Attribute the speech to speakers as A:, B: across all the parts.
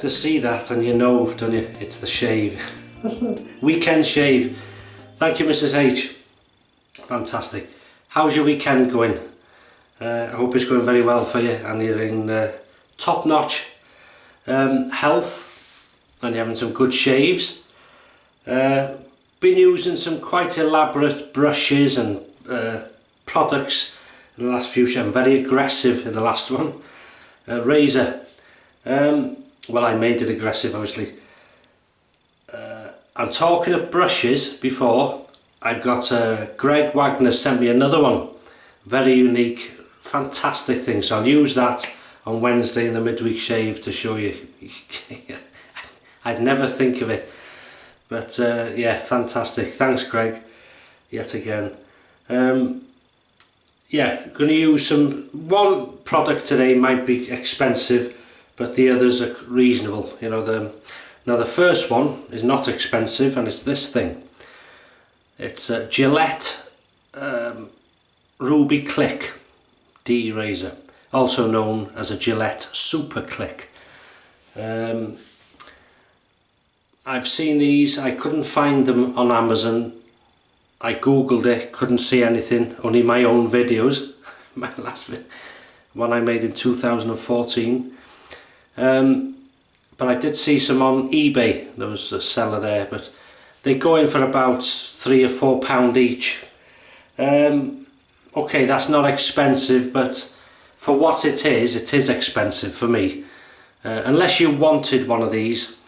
A: to see that and you know, don't you, it's the shave. Weekend shave. Thank you, Mrs. H. Fantastic. How's your weekend going? I hope it's going very well for you and you're in top-notch health and you're having some good shaves. Been using some quite elaborate brushes and products in the last few shaves. I'm very aggressive in the last one. Razor. Well, I made it aggressive, obviously. I'm talking of brushes before. I've got Greg Wagner sent me another one. Very unique, fantastic thing. So I'll use that on Wednesday in the midweek shave to show you. I'd never think of it. But yeah, fantastic. Thanks, Greg, yet again. Yeah, going to use one product today might be expensive, but the others are reasonable. You know, now the first one is not expensive, and it's this thing. It's a Gillette Rubie Click DE razor, also known as a Gillette Super Click. I've seen these. I couldn't find them on Amazon. I googled it, couldn't see anything, only my own videos. My last one I made in 2014. But I did see some on eBay. There was a seller there, but they go in for about £3 or £4 each. Okay, that's not expensive, but for what it is expensive for me. Unless you wanted one of these,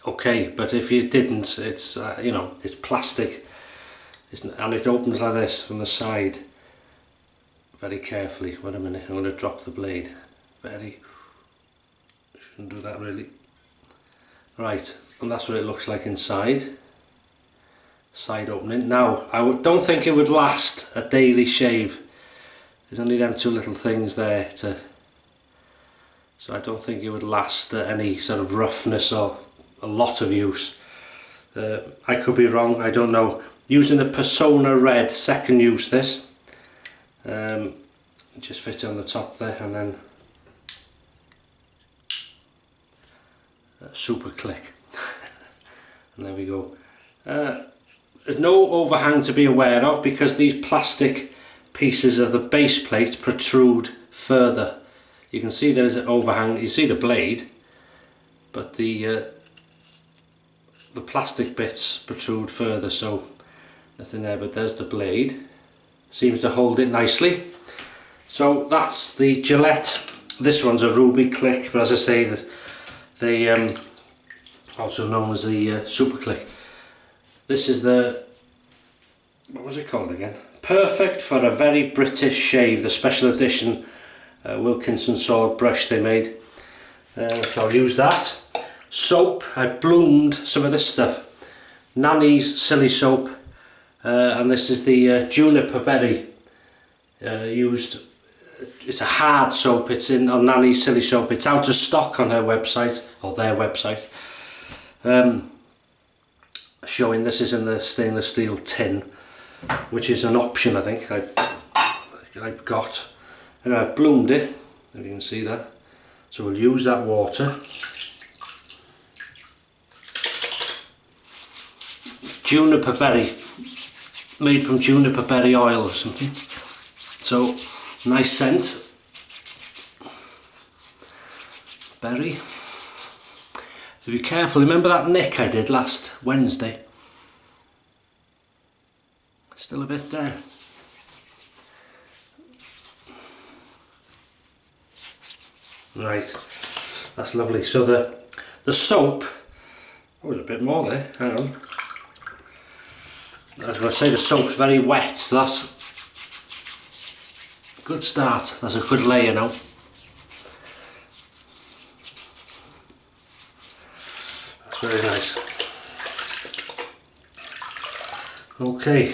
A: okay, but if you didn't, it's you know, it's plastic, and it opens like this from the side. Very carefully. Wait a minute, I'm going to drop the blade. Shouldn't do that really. Right, and that's what it looks like inside. Side opening. Now, I don't think it would last a daily shave. There's only them two little things there so I don't think it would last any sort of roughness or a lot of use. I could be wrong, I don't know. Using the Personna Red second use this. Just fit it on the top there, and then super click. And there we go. There's no overhang to be aware of because these plastic pieces of the base plate protrude further. You can see there's an overhang. You see the blade, but the plastic bits protrude further, so nothing there, but there's the blade. Seems to hold it nicely. So that's the Gillette. This one's a Rubie Click, but as I say, they also known as the Super Click. This is the, what was it called again? Perfect for a very British shave, the special edition Wilkinson sword brush they made. So I'll use that. Soap, I've bloomed some of this stuff. Nanny's silly soap, and this is the Juniperberry used. It's a hard soap. It's on Nanny's silly soap. It's out of stock on her website, or their website. Showing this is in the stainless steel tin, which is an option I think I've got, and I've bloomed it, if you can see that. So we'll use that water. Juniperberry, made from juniperberry oil or something, so nice scent. Berry. So be careful. Remember that nick I did last Wednesday? Still a bit there. Right, that's lovely. So the soap, oh, there's a bit more there, hang on. I was going to say the soap's very wet, so that's a good start. That's a good layer now. That's very nice. Okay.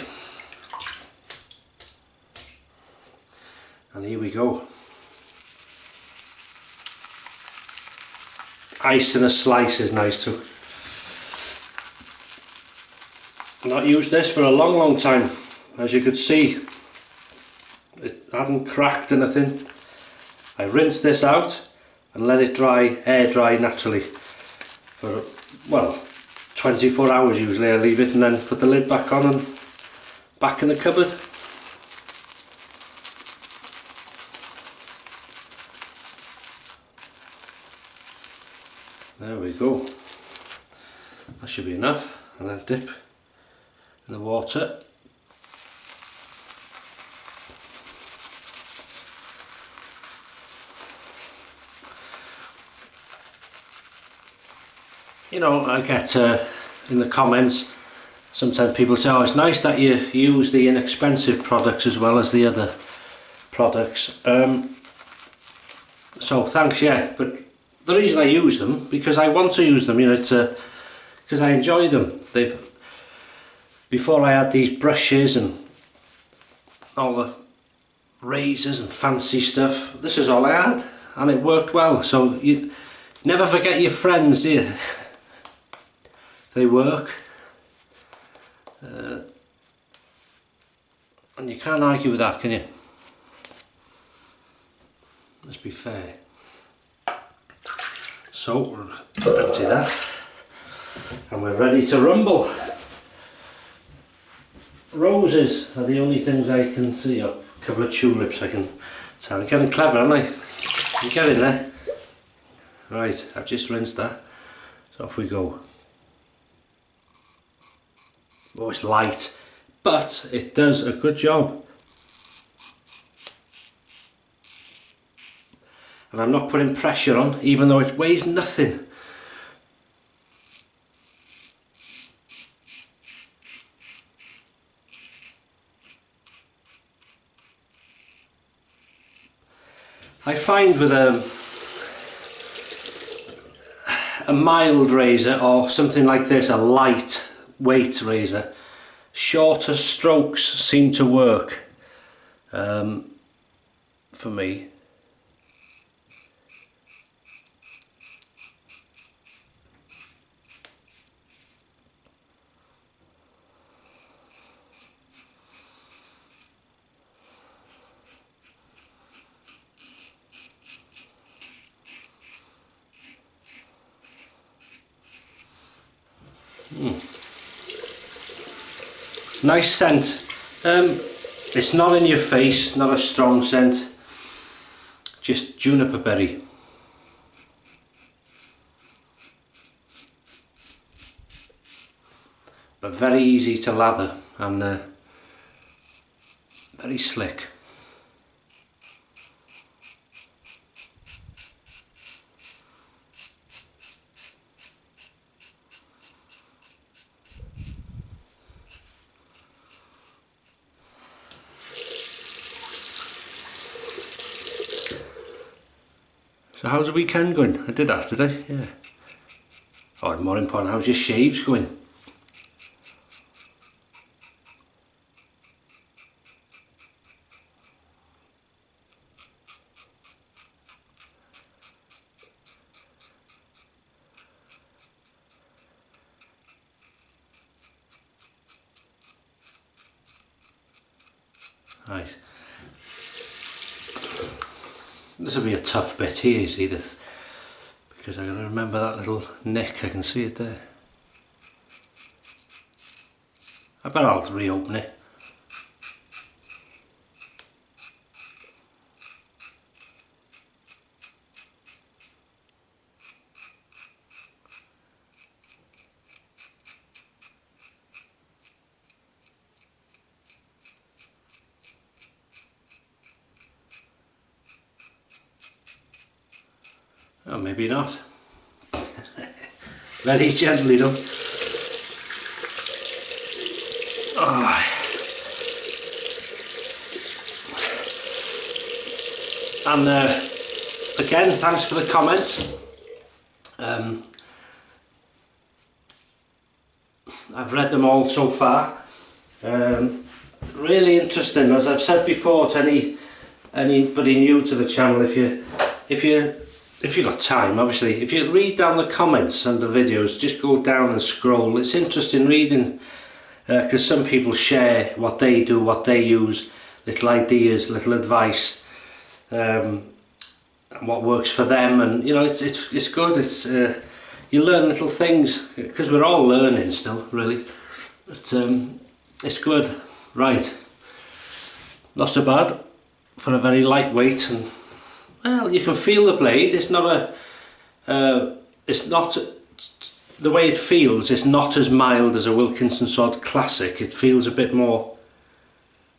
A: And here we go. Ice in a slice is nice too. I've not used this for a long time. As you could see, it hadn't cracked anything. I rinsed this out and let it dry, air dry naturally for, well, 24 hours usually. I leave it and then put the lid back on and back in the cupboard. There we go. That should be enough, and then dip in the water. You know, I get in the comments, sometimes people say, oh, it's nice that you use the inexpensive products as well as the other products. So thanks, yeah, but the reason I use them, because I want to use them, you know, it's because I enjoy them. Before I had these brushes and all the razors and fancy stuff, this is all I had, and it worked well. So you never forget your friends, do you? They work, and you can't argue with that, can you? Let's be fair. So we'll empty that, and we're ready to rumble. Roses are the only things I can see. Oh, a couple of tulips I can tell. I'm getting clever, aren't I? I'm getting there. Right, I've just rinsed that, so off we go. Oh, it's light, but it does a good job. And I'm not putting pressure on, even though it weighs nothing. I find with a mild razor or something like this, a light weight razor, shorter strokes seem to work for me. Nice scent. It's not in your face, not a strong scent, just juniperberry. But very easy to lather and very slick. So how's the weekend going? I did ask, did I? Yeah. Oh, more important, how's your shaves going? Right. This will be a tough bit here, you see this, because I gotta remember that little nick. I can see it there. I bet I'll reopen it. Oh, maybe not. Very gently though. Oh. And again, thanks for the comments. I've read them all so far. Really interesting, as I've said before to anybody new to the channel. If you've got time, obviously, if you read down the comments and the videos, just go down and scroll. It's interesting reading, because some people share what they do, what they use, little ideas, little advice, and what works for them, and you know, it's good. It's you learn little things, because we're all learning still, really. But it's good. Right, not so bad for a very lightweight, and well, you can feel the blade. It's not it's not, the way it feels is not as mild as a Wilkinson Sword Classic. It feels a bit more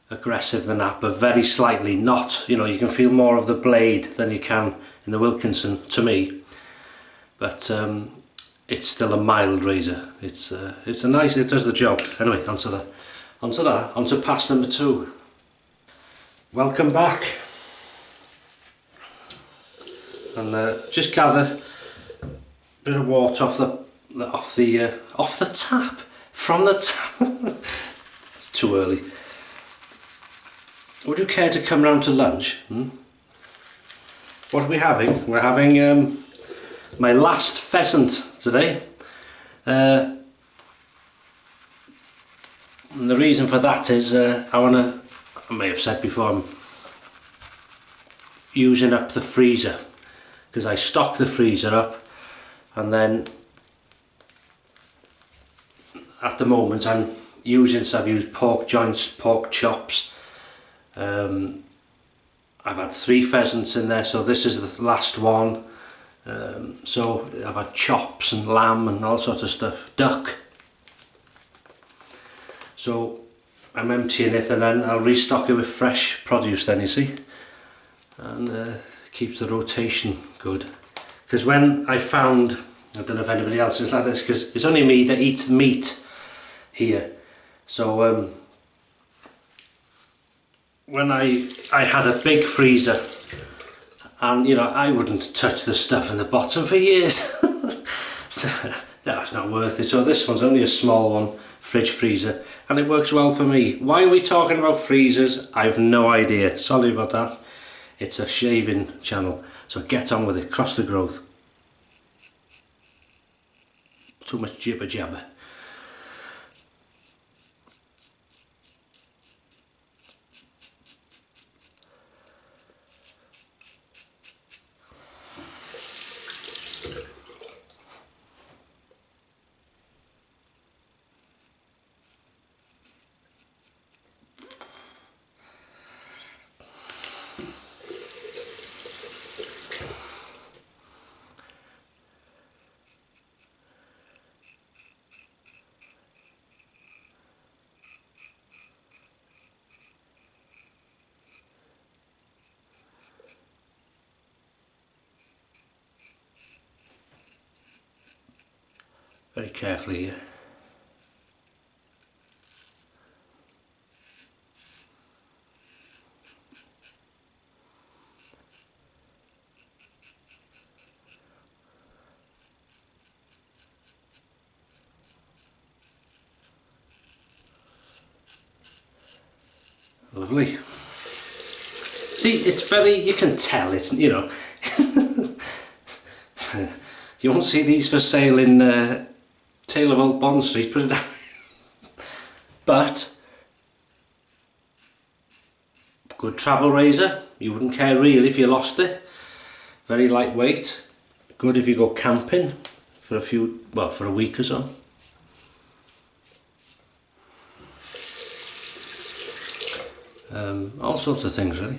A: aggressive than that, but very slightly. Not, you know, you can feel more of the blade than you can in the Wilkinson, to me. But it's still a mild razor. It's a nice, it does the job. Anyway, onto pass number 2. Welcome back. And just gather a bit of water off the tap, from the tap. It's too early. Would you care to come round to lunch? What are we having? We're having my last pheasant today. And the reason for that is I may have said before, I'm using up the freezer, because I stock the freezer up, and then at the moment I'm using, so I've used pork joints, pork chops. I've had 3 pheasants in there, so this is the last one. So I've had chops and lamb and all sorts of stuff, duck. So I'm emptying it, and then I'll restock it with fresh produce then, you see, and keeps the rotation good. Because when I found, I don't know if anybody else is like this, because it's only me that eats meat here, so when I had a big freezer, and you know, I wouldn't touch the stuff in the bottom for years. So that's not worth it. So this one's only a small one, fridge freezer, and it works well for me. Why are we talking about freezers? I've no idea. Sorry about that. It's a shaving channel, so get on with it. Cross the growth. Too much jibber jabber. Very carefully here. Lovely. See, it's very, you can tell it's, you know, you won't see these for sale in Tale of Old Bond Street, put it down. But good travel razor. You wouldn't care really if you lost it. Very lightweight. Good if you go camping for for a week or so. All sorts of things, really.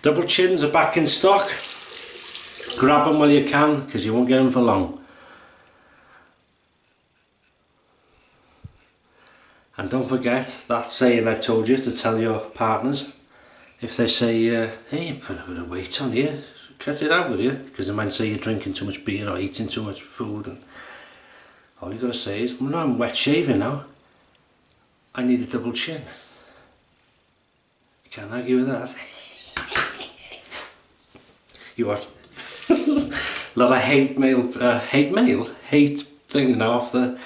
A: Double chins are back in stock. Grab them while you can, because you won't get them for long. And don't forget that saying I've told you to tell your partners. If they say, hey, you put a bit of weight on you, cut it out with you, because they might say you're drinking too much beer or eating too much food, and all you got to say is, well, no, I'm wet shaving now. I need a double chin. You can't argue with that. You what? Lot of hate things now off the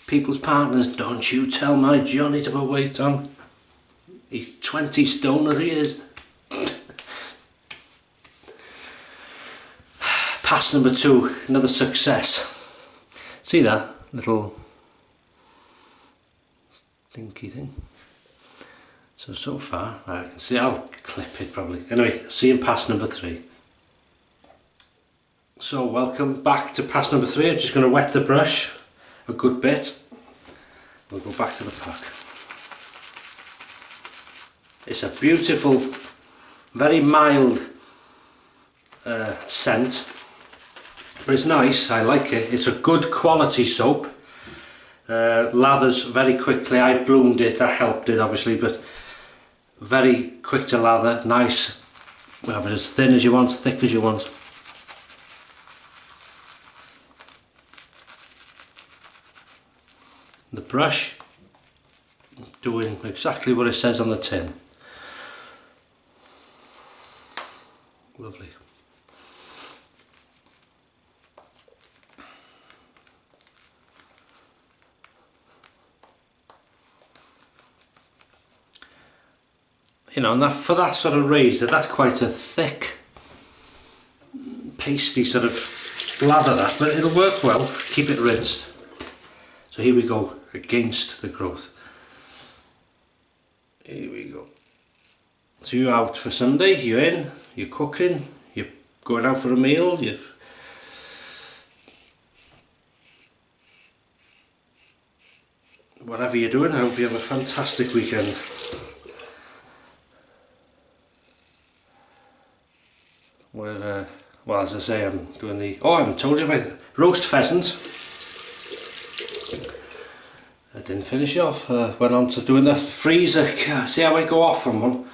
A: people's partners. Don't you tell my Johnny to put weight on. He's 20 stone as he is. Pass number 2, another success. See that little dinky thing? So far, I can see, I'll clip it probably. Anyway, see in pass number 3. So welcome back to pass number 3. I'm just going to wet the brush a good bit. We'll go back to the pack. It's a beautiful, very mild scent, but it's nice. I like it. It's a good quality soap. Lathers very quickly. I've bloomed it, that helped it obviously, but very quick to lather, nice. You have it as thin as you want, thick as you want. The brush doing exactly what it says on the tin. Lovely. You know, and that, for that sort of razor, that's quite a thick, pasty sort of lather that, but it'll work well. Keep it rinsed. So here we go, against the growth. Here we go. So you're out for Sunday, you're in, you're cooking, you're going out for a meal, you're whatever you're doing. I hope you have a fantastic weekend. Well, as I say, I'm doing the, oh, I haven't told you about roast pheasant. I didn't finish off, went on to doing the freezer. See how I go off from one?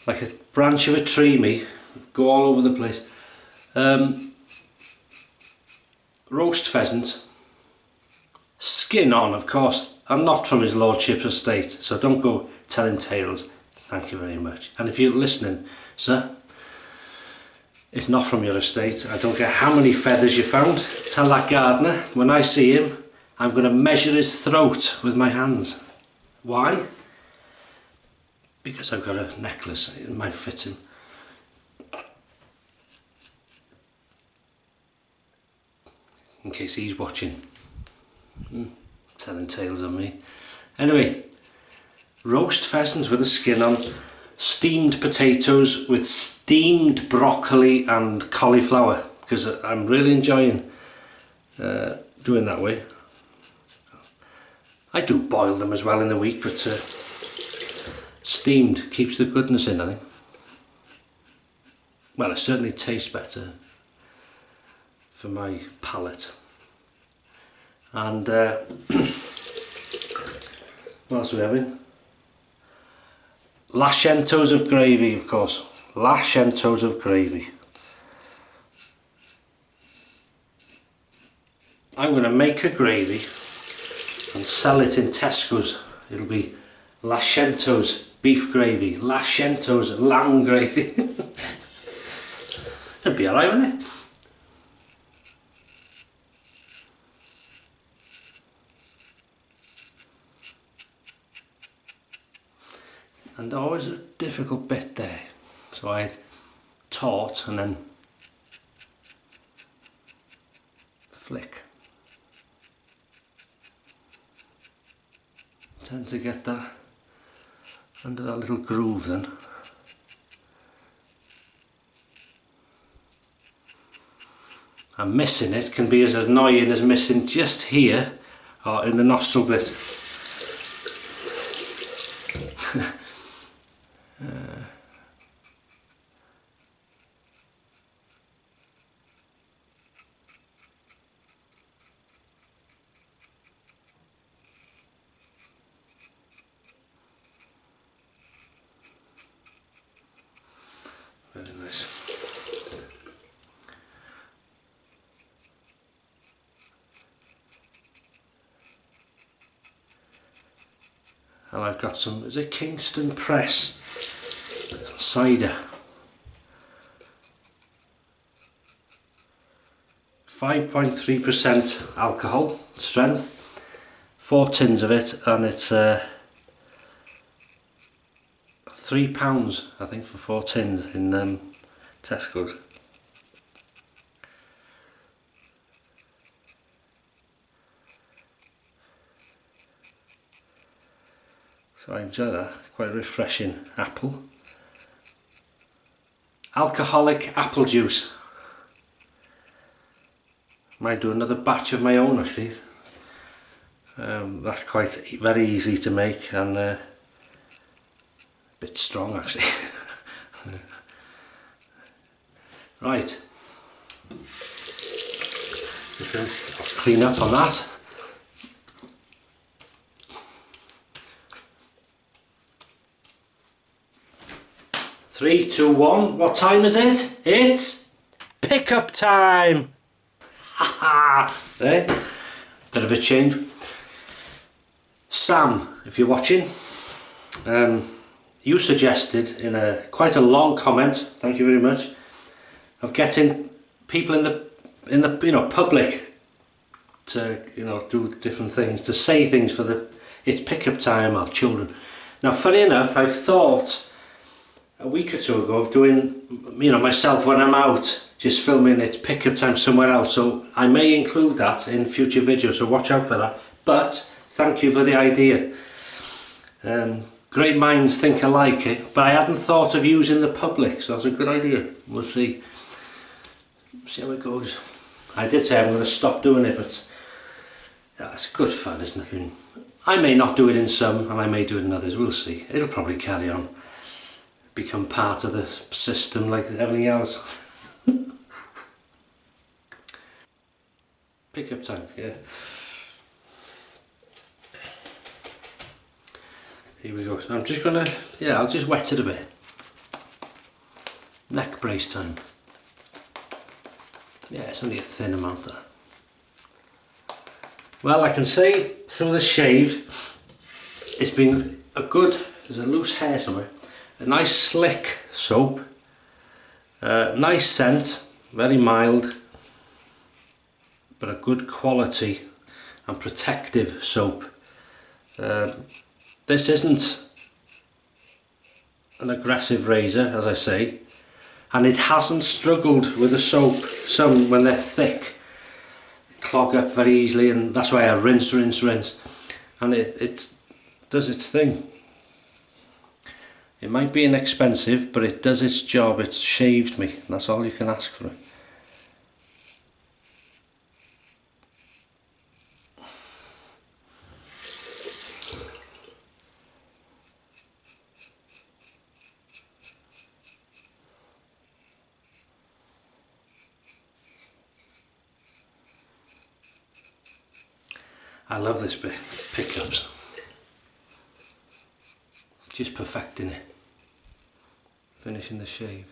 A: Like a branch of a tree, me. Go all over the place. Roast pheasant. Skin on, of course. I'm not from his lordship's estate, so don't go telling tales. Thank you very much. And if you're listening, sir, it's not from your estate. I don't care how many feathers you found. Tell that gardener, when I see him, I'm going to measure his throat with my hands. Why? Because I've got a necklace, it might fit him. In case he's watching. Telling tales on me. Anyway, roast pheasants with the skin on, steamed potatoes with steamed broccoli and cauliflower, because I'm really enjoying doing that way. I do boil them as well in the week, but steamed keeps the goodness in, I think. Well, it certainly tastes better for my palate. And what else are we having? Lashentos of gravy, of course. Lashentos of gravy. I'm going to make a gravy and sell it in Tesco's. It'll be Lashentos beef gravy, Lashentos lamb gravy. It'd be alright, wouldn't it? And always a difficult bit there. So I taut and then flick. Tend to get that under that little groove then. And missing it can be as annoying as missing just here or in the nostril bit. Very nice. And I've got some, is it Kingston Press cider? 5.3% alcohol strength, 4 tins of it, and it's £3 I think for 4 tins in Tesco's. So I enjoy that, quite refreshing apple. Alcoholic apple juice. Might do another batch of my own actually. That's quite very easy to make and a bit strong actually. Right. I'll clean up on that. Three, two, one. What time is it? It's pickup time. Haha. There. Bit of a change. Sam, if you're watching, you suggested in quite a long comment, thank you very much, of getting people in the public to do different things, to say things for it's pickup time of children. Now, funny enough, I've thought a week or two ago of doing, myself when I'm out, just filming it's pickup time somewhere else, so I may include that in future videos, so watch out for that. But thank you for the idea. Great minds think alike, but I hadn't thought of using the public, so that's a good idea. We'll see how it goes. I did say I'm going to stop doing it, but yeah, it's good fun, isn't it? I may not do it in some, and I may do it in others, we'll see. It'll probably carry on, become part of the system like everything else. Pickup time, yeah. Here we go. So I'm just gonna, I'll just wet it a bit. Neck brace time. Yeah, it's only a thin amount there. Well, I can say through the shave, it's been there's a loose hair somewhere. A nice slick soap, nice scent, very mild, but a good quality and protective soap. This isn't an aggressive razor, as I say, and it hasn't struggled with the soap. Some, when they're thick, clog up very easily, and that's why I rinse, and it does its thing. It might be inexpensive, but it does its job. It's shaved me. That's all you can ask for it. I love this bit, pickups. Just perfecting it. Finishing the shave.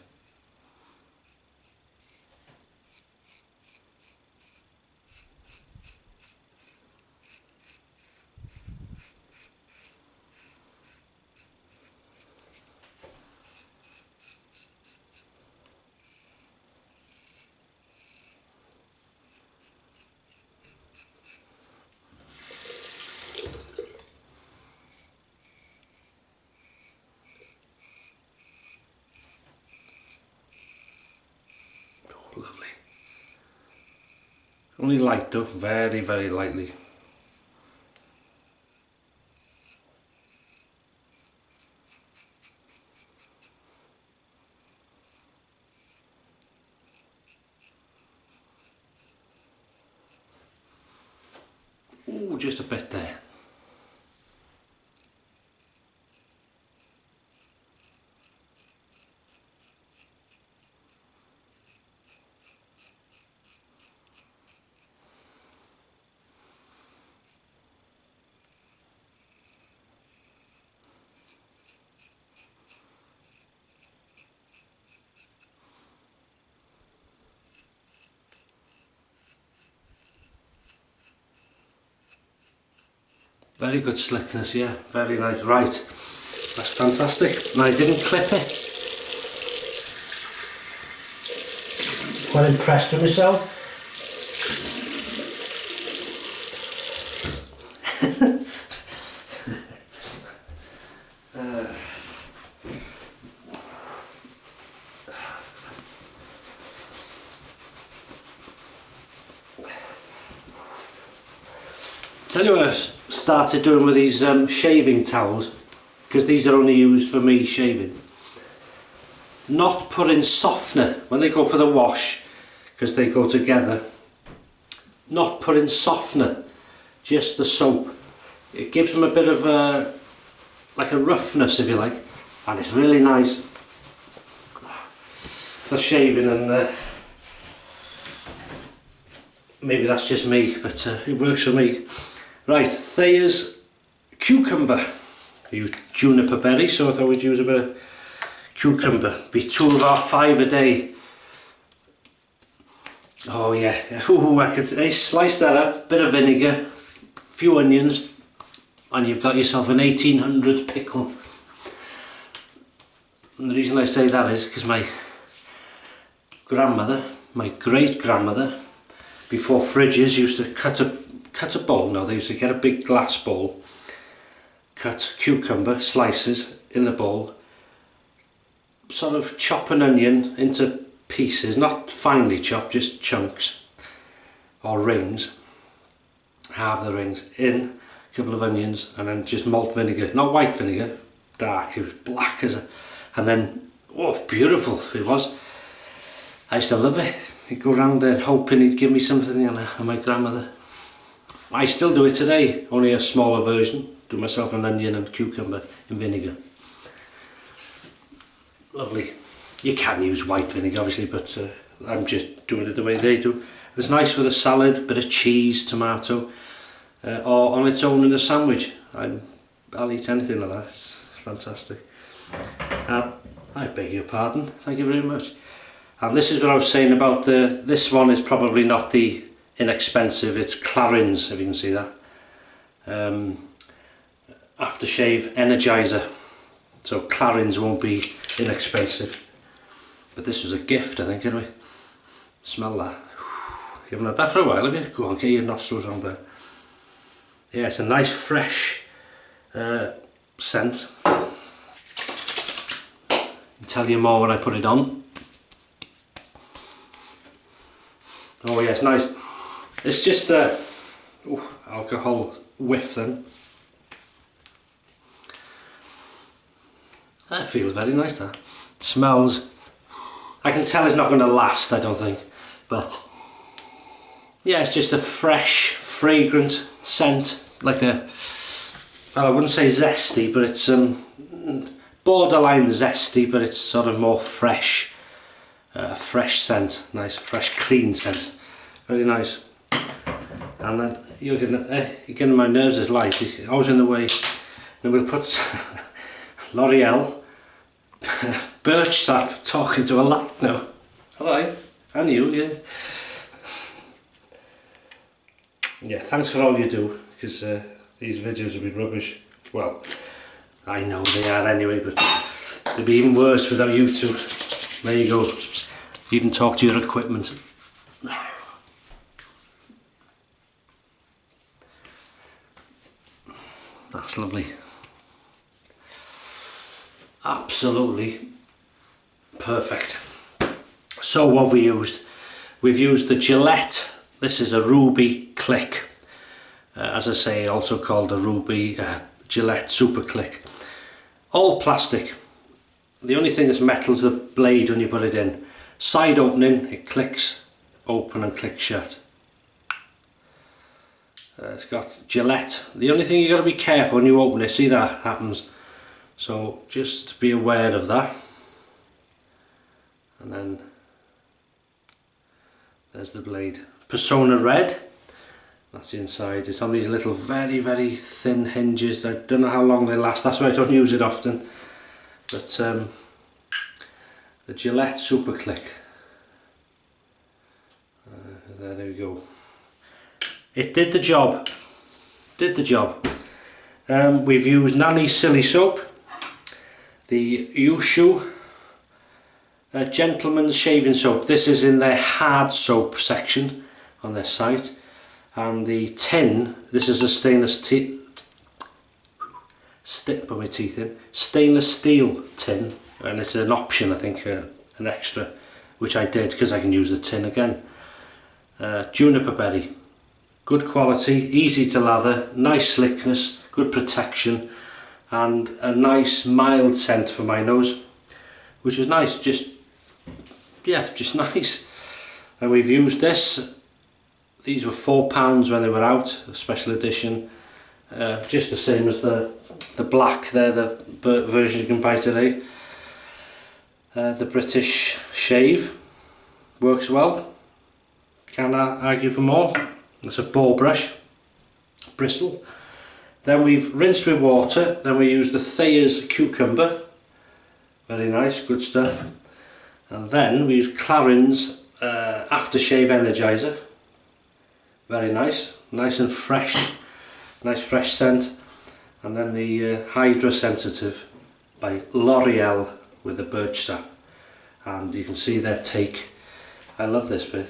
A: Lovely. Only light though, very, very lightly. Ooh, just a bit there. Very good slickness, yeah, very nice. Right, that's fantastic. And I didn't clip it. Quite impressed with myself. Tell you what I started doing with these shaving towels, because these are only used for me shaving. Not putting softener when they go for the wash, because they go together. Not putting softener, just the soap. It gives them a bit of a, like a roughness, if you like, and it's really nice for shaving. And maybe that's just me, but it works for me. Right, Thayers cucumber. I use Juniperberry, so I thought we'd use a bit of cucumber. Be 2 of our 5 a day. Oh yeah, ooh, I could slice that up, bit of vinegar, few onions, and you've got yourself an 1800 pickle. And the reason I say that is because my grandmother, my great grandmother, before fridges, used to cut a bowl. Now they used to get a big glass bowl, cut cucumber slices in the bowl, sort of chop an onion into pieces, not finely chopped, just chunks or rings, halve the rings in, a couple of onions, and then just malt vinegar, not white vinegar, dark, it was black as a, and then, oh, beautiful it was. I used to love it. He'd go around there hoping he'd give me something, and my grandmother. I still do it today, only a smaller version. Do myself an onion and cucumber in vinegar. Lovely. You can use white vinegar obviously, but I'm just doing it the way they do. It's nice with a salad, bit of cheese, tomato, or on its own in a sandwich. I'll eat anything like that, it's fantastic. I beg your pardon, thank you very much. And this is what I was saying about this one is probably not the inexpensive, it's Clarins, if you can see that. Aftershave Energizer. So Clarins won't be inexpensive. But this was a gift, I think, anyway. Smell that. You haven't had that for a while, have you? Go on, get your nostrils on there. Yeah, it's a nice fresh scent. I'll tell you more when I put it on. Oh yeah, it's nice. It's just a alcohol whiff then. That feels very nice, that. Smells. I can tell it's not going to last, I don't think. But yeah, it's just a fresh, fragrant scent. Like a, well, I wouldn't say zesty, but it's borderline zesty, but it's sort of more fresh. Fresh scent, nice, fresh, clean scent, very nice. And then you're getting my nerves as light. It's always in the way. Then we'll put L'Oreal. Birch sat talking to a light now. All right, and you, yeah. Yeah, thanks for all you do, because these videos will be rubbish. Well, I know they are anyway, but they'd be even worse without you two. There you go. Even talk to your equipment. That's lovely. Absolutely perfect. So what have we used? We've used the Gillette. This is a Rubie click. As I say, also called the Rubie Gillette Super Click. All plastic. The only thing that's metal is the blade when you put it in. Side opening, it clicks open and clicks shut. It's got Gillette. The only thing you got to be careful when you open it, see that happens. So just be aware of that. And then there's the blade. Personna Red. That's the inside. It's on these little very, very thin hinges. I don't know how long they last. That's why I don't use it often. But the Gillette Super Click. There we go. It did the job. Did the job. We've used Nanny Silly Soap, the Yushu Gentleman's Shaving Soap. This is in their hard soap section on their site. And the tin, this is a stainless steel tin, and it's an option, I think, an extra, which I did because I can use the tin again. Juniperberry, good quality, easy to lather, nice slickness, good protection, and a nice mild scent for my nose, which is nice. Just nice. And we've used this. These were £4 when they were out, a special edition, just the same as the black there, the version you can buy today. The British shave works well, can't argue for more. It's a boar brush, bristle. Then we've rinsed with water, then we use the Thayers cucumber, very nice, good stuff. And then we use Clarins Aftershave Energizer, very nice, nice and fresh, nice fresh scent. And then the Hydra Sensitive by L'Oreal with the birch sap. And you can see their take, I love this bit,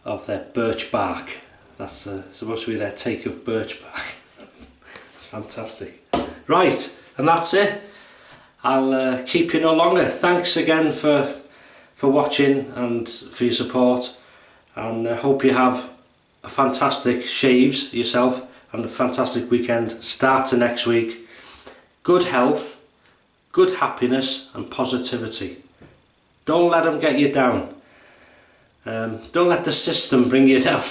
A: of their birch bark. That's supposed to be their take of birch bark. It's fantastic. Right, and that's it. I'll keep you no longer. Thanks again for watching and for your support, and I hope you have a fantastic shaves yourself and a fantastic weekend. Start to next week. Good health, good happiness and positivity. Don't let them get you down. Don't let the system bring you down.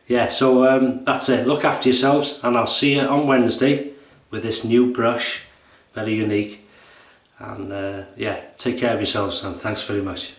A: Yeah, so that's it. Look after yourselves, and I'll see you on Wednesday with this new brush, very unique. And yeah, take care of yourselves, and thanks very much.